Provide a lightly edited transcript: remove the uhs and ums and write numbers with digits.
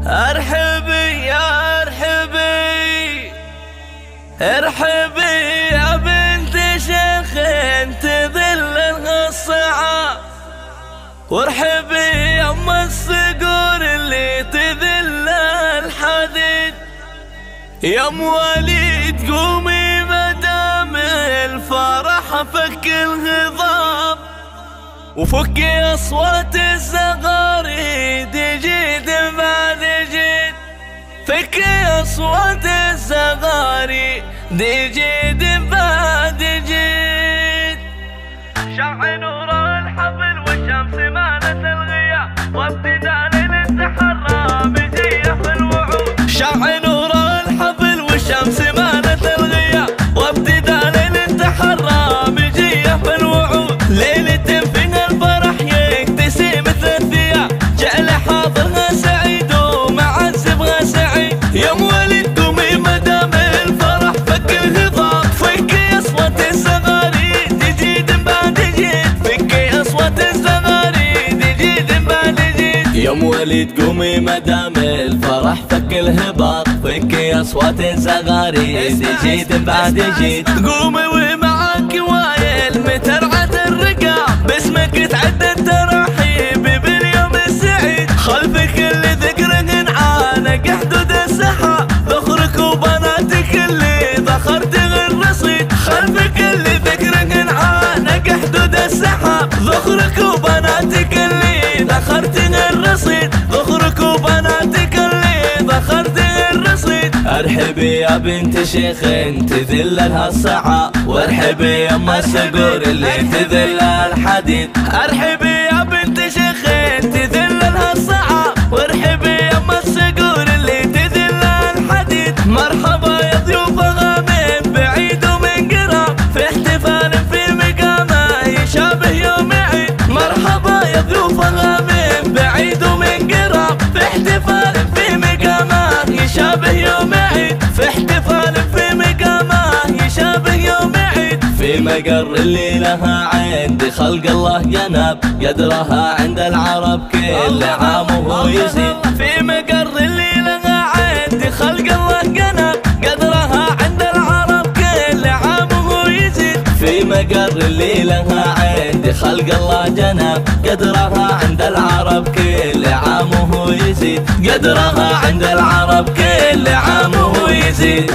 ارحبي يا ارحبي، ارحبي يا بنت شيخ تذل الصعاب، وارحبي يا ام الصقور اللي تذل الحديد. يا ام وليد قومي مدام الفرح فك الهضاب، وفكي اصوات الزغاريد جيد بعد جيد. فكي اصوات الزغاريد جيد بعد جيد. شع نور الحبل والشمس مالت الغياب، وابتداء للتحرى بجيه في الوعود. شع نور الحبل والشمس مالت الغياب، وابتداء للتحرى بجيه في الوعود. ليلة فيها الفرح يكتسي مثل الثياب، جعل حاضرها سعيد ومعزبها سعيد. يا ام وليد قومي مدام الفرح فك الهضاب، فكي اصوات الزغاريد جيد بعد جيد. فكي اصوات الزغاريد جيد بعد جيد. يا ام وليد قومي مدام الفرح فك الهضاب، فكي اصوات الزغاريد جيد بعد جيد. قومي ومعاك وايل مترعة الرقاب، باسمك تعدد تراحيب باليوم السعيد. خلف كل ذكر عانق حدود السحاب، ذخرك وبناتك اللي ذخرت الرصيد. خلف كل ذكر عانق حدود السحاب، ذخرك وبناتك اللي ذخرت الرصيد. ذخرك وبناتك اللي ذخرت الرصيد. ارحبي يا بنت شيخ تذل لها الصعاب، وارحبي يا ام الصقور اللي تذل الحديد. ارحبي يا بنت شيخ تذل لها الصعاب، وارحبي يا ام الصقور اللي تذل الحديد. مرحبا يا ضيوفها من بعيد ومن قراب، في احتفال في مقامه يشابه يوم عيد. مرحبا يا ضيوفها من بعيد ومن قراب، في احتفال في مقامه يشابه يوم عيد. في احتفال في مقامه يشابه يوم عيد. في مقر اللي لها عند خلق الله جناب، قدرها عند العرب كل عام وهو يزيد. في مقر اللي لها عند خلق الله جناب، قدرها عند العرب كل عام وهو يزيد. في مقر اللي لها عند خلق الله جناب، قدرها عند العرب كل عام وهو يزيد. قدرها عند العرب كل عام وهو يزيد.